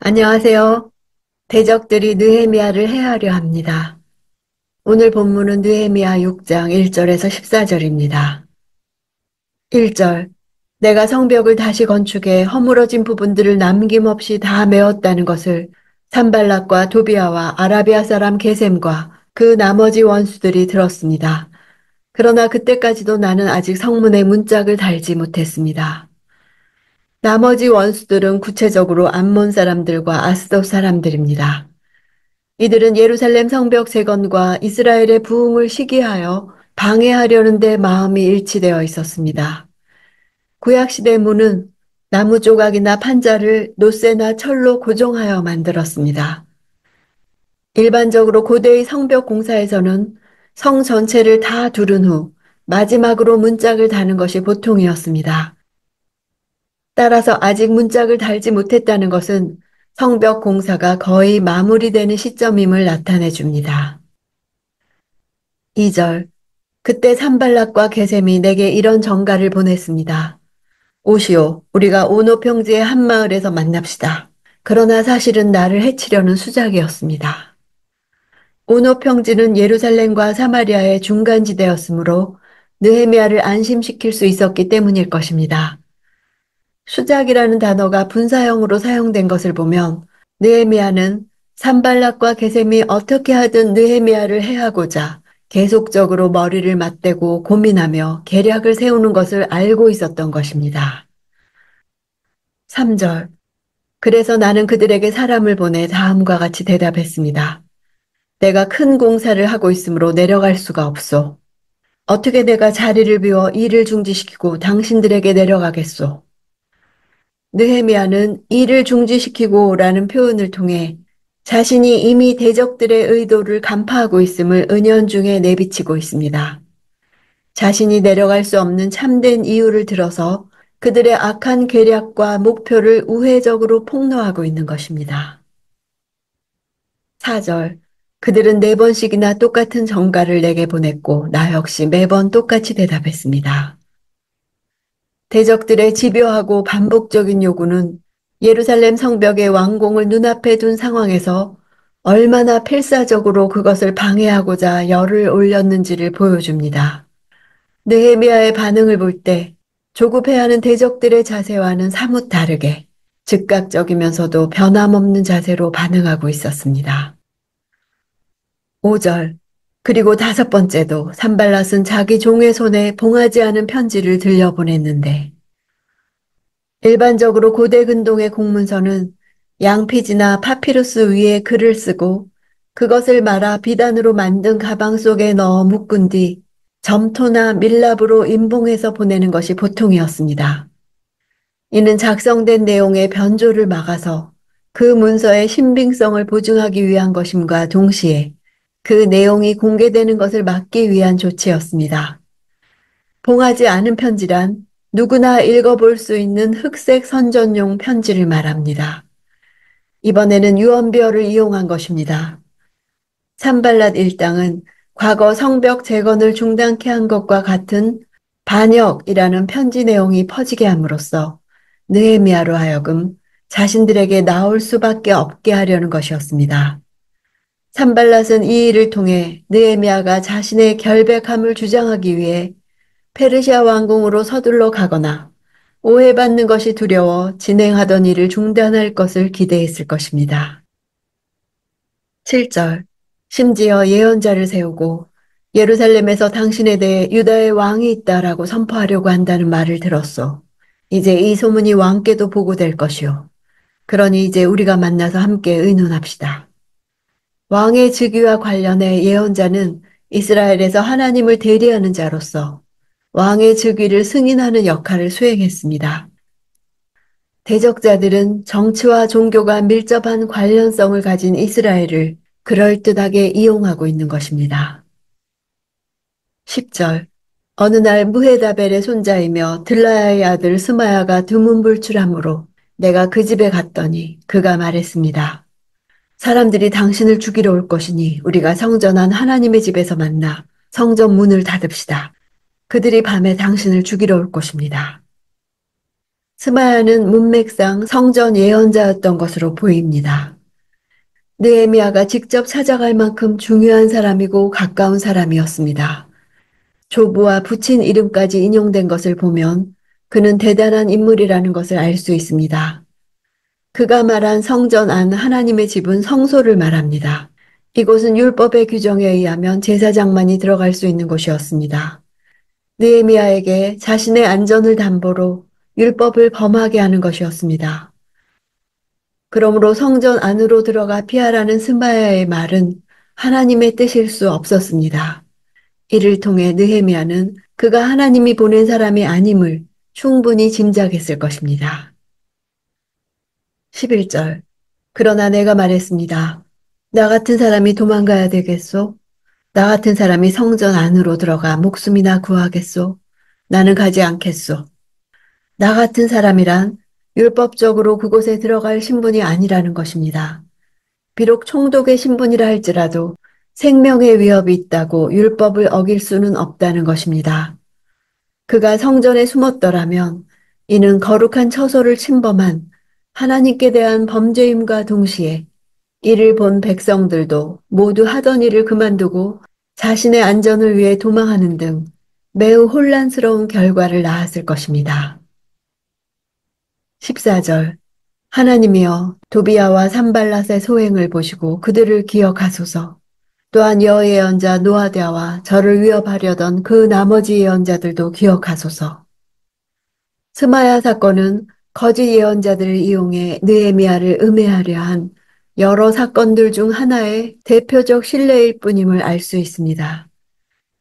안녕하세요. 대적들이 느헤미야를 해하려 합니다. 오늘 본문은 느헤미야 6장 1절에서 14절입니다. 1절. 내가 성벽을 다시 건축해 허물어진 부분들을 남김없이 다 메웠다는 것을 산발락과 도비아와 아라비아 사람 게셈과 그 나머지 원수들이 들었습니다. 그러나 그때까지도 나는 아직 성문에 문짝을 달지 못했습니다. 나머지 원수들은 구체적으로 암몬 사람들과 아스돗 사람들입니다. 이들은 예루살렘 성벽 재건과 이스라엘의 부흥을 시기하여 방해하려는 데 마음이 일치되어 있었습니다. 구약시대 문은 나무 조각이나 판자를 노쇠나 철로 고정하여 만들었습니다. 일반적으로 고대의 성벽 공사에서는 성 전체를 다 두른 후 마지막으로 문짝을 다는 것이 보통이었습니다. 따라서 아직 문짝을 달지 못했다는 것은 성벽 공사가 거의 마무리되는 시점임을 나타내 줍니다. 2절. 그때 산발락과 게셈이 내게 이런 전가를 보냈습니다. 오시오, 우리가 오노 평지의 한 마을에서 만납시다. 그러나 사실은 나를 해치려는 수작이었습니다. 오노 평지는 예루살렘과 사마리아의 중간지대였으므로 느헤미야를 안심시킬 수 있었기 때문일 것입니다. 수작이라는 단어가 분사형으로 사용된 것을 보면 느헤미야는 산발락과 게셈이 어떻게 하든 느헤미야를 해하고자 계속적으로 머리를 맞대고 고민하며 계략을 세우는 것을 알고 있었던 것입니다. 3절. 그래서 나는 그들에게 사람을 보내 다음과 같이 대답했습니다. 내가 큰 공사를 하고 있으므로 내려갈 수가 없소. 어떻게 내가 자리를 비워 일을 중지시키고 당신들에게 내려가겠소. 느헤미야는 이를 중지시키고라는 표현을 통해 자신이 이미 대적들의 의도를 간파하고 있음을 은연중에 내비치고 있습니다. 자신이 내려갈 수 없는 참된 이유를 들어서 그들의 악한 계략과 목표를 우회적으로 폭로하고 있는 것입니다. 4절. 그들은 4번씩이나 똑같은 전가를 내게 보냈고 나 역시 매번 똑같이 대답했습니다. 대적들의 집요하고 반복적인 요구는 예루살렘 성벽의 완공을 눈앞에 둔 상황에서 얼마나 필사적으로 그것을 방해하고자 열을 올렸는지를 보여줍니다. 느헤미야의 반응을 볼 때 조급해하는 대적들의 자세와는 사뭇 다르게 즉각적이면서도 변함없는 자세로 반응하고 있었습니다. 5절. 그리고 5번째도 산발랏은 자기 종의 손에 봉하지 않은 편지를 들려보냈는데 일반적으로 고대 근동의 공문서는 양피지나 파피루스 위에 글을 쓰고 그것을 말아 비단으로 만든 가방 속에 넣어 묶은 뒤 점토나 밀랍으로 임봉해서 보내는 것이 보통이었습니다. 이는 작성된 내용의 변조를 막아서 그 문서의 신빙성을 보증하기 위한 것임과 동시에 그 내용이 공개되는 것을 막기 위한 조치였습니다. 봉하지 않은 편지란 누구나 읽어볼 수 있는 흑색 선전용 편지를 말합니다. 이번에는 유언비어를 이용한 것입니다. 산발랏 일당은 과거 성벽 재건을 중단케 한 것과 같은 반역이라는 편지 내용이 퍼지게 함으로써 느헤미야로 하여금 자신들에게 나올 수밖에 없게 하려는 것이었습니다. 산발랏은 이 일을 통해 느헤미야가 자신의 결백함을 주장하기 위해 페르시아 왕궁으로 서둘러 가거나 오해받는 것이 두려워 진행하던 일을 중단할 것을 기대했을 것입니다. 7절. 심지어 예언자를 세우고 예루살렘에서 당신에 대해 유다의 왕이 있다라고 선포하려고 한다는 말을 들었소. 이제 이 소문이 왕께도 보고될 것이오. 그러니 이제 우리가 만나서 함께 의논합시다. 왕의 즉위와 관련해 예언자는 이스라엘에서 하나님을 대리하는 자로서 왕의 즉위를 승인하는 역할을 수행했습니다. 대적자들은 정치와 종교가 밀접한 관련성을 가진 이스라엘을 그럴듯하게 이용하고 있는 것입니다. 10절. 어느 날 무헤다벨의 손자이며 들라야의 아들 스마야가 두문불출하므로 내가 그 집에 갔더니 그가 말했습니다. 사람들이 당신을 죽이러 올 것이니 우리가 성전 안 하나님의 집에서 만나 성전 문을 닫읍시다. 그들이 밤에 당신을 죽이러 올 것입니다. 스마야는 문맥상 성전 예언자였던 것으로 보입니다. 느헤미야가 직접 찾아갈 만큼 중요한 사람이고 가까운 사람이었습니다. 조부와 붙인 이름까지 인용된 것을 보면 그는 대단한 인물이라는 것을 알 수 있습니다. 그가 말한 성전 안 하나님의 집은 성소를 말합니다. 이곳은 율법의 규정에 의하면 제사장만이 들어갈 수 있는 곳이었습니다. 느헤미야에게 자신의 안전을 담보로 율법을 범하게 하는 것이었습니다. 그러므로 성전 안으로 들어가 피하라는 스마야의 말은 하나님의 뜻일 수 없었습니다. 이를 통해 느헤미야는 그가 하나님이 보낸 사람이 아님을 충분히 짐작했을 것입니다. 11절. 그러나 내가 말했습니다. 나 같은 사람이 도망가야 되겠소? 나 같은 사람이 성전 안으로 들어가 목숨이나 구하겠소? 나는 가지 않겠소. 나 같은 사람이란 율법적으로 그곳에 들어갈 신분이 아니라는 것입니다. 비록 총독의 신분이라 할지라도 생명의 위협이 있다고 율법을 어길 수는 없다는 것입니다. 그가 성전에 숨었더라면 이는 거룩한 처소를 침범한 하나님께 대한 범죄임과 동시에 이를 본 백성들도 모두 하던 일을 그만두고 자신의 안전을 위해 도망하는 등 매우 혼란스러운 결과를 낳았을 것입니다. 14절. 하나님이여 도비야와 산발랏의 소행을 보시고 그들을 기억하소서. 또한 여예언자 노아디아와 저를 위협하려던 그 나머지 예언자들도 기억하소서. 스마야 사건은 거짓 예언자들을 이용해 느헤미야를 음해하려 한 여러 사건들 중 하나의 대표적 신뢰일 뿐임을 알 수 있습니다.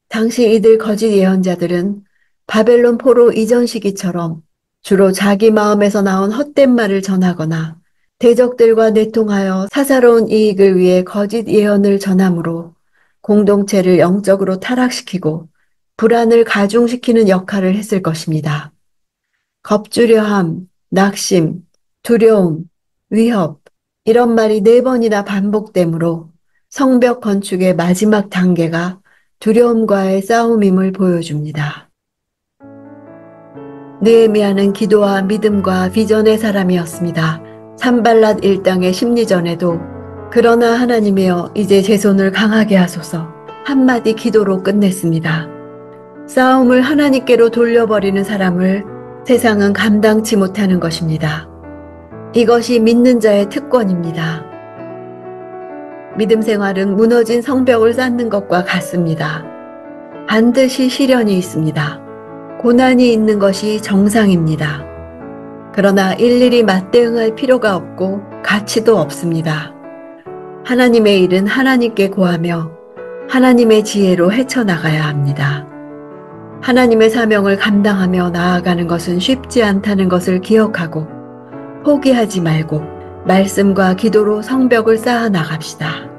당시 이들 거짓 예언자들은 바벨론 포로 이전 시기처럼 주로 자기 마음에서 나온 헛된 말을 전하거나 대적들과 내통하여 사사로운 이익을 위해 거짓 예언을 전함으로 공동체를 영적으로 타락시키고 불안을 가중시키는 역할을 했을 것입니다. 겁주려함, 낙심, 두려움, 위협 이런 말이 4번이나 반복되므로 성벽 건축의 마지막 단계가 두려움과의 싸움임을 보여줍니다. 느헤미야는 기도와 믿음과 비전의 사람이었습니다. 산발랏 일당의 심리전에도 그러나 하나님이여 이제 제 손을 강하게 하소서 한마디 기도로 끝냈습니다. 싸움을 하나님께로 돌려버리는 사람을 세상은 감당치 못하는 것입니다. 이것이 믿는 자의 특권입니다. 믿음 생활은 무너진 성벽을 쌓는 것과 같습니다. 반드시 시련이 있습니다. 고난이 있는 것이 정상입니다. 그러나 일일이 맞대응할 필요가 없고 가치도 없습니다. 하나님의 일은 하나님께 고하며 하나님의 지혜로 헤쳐나가야 합니다. 하나님의 사명을 감당하며 나아가는 것은 쉽지 않다는 것을 기억하고 포기하지 말고 말씀과 기도로 성벽을 쌓아 나갑시다.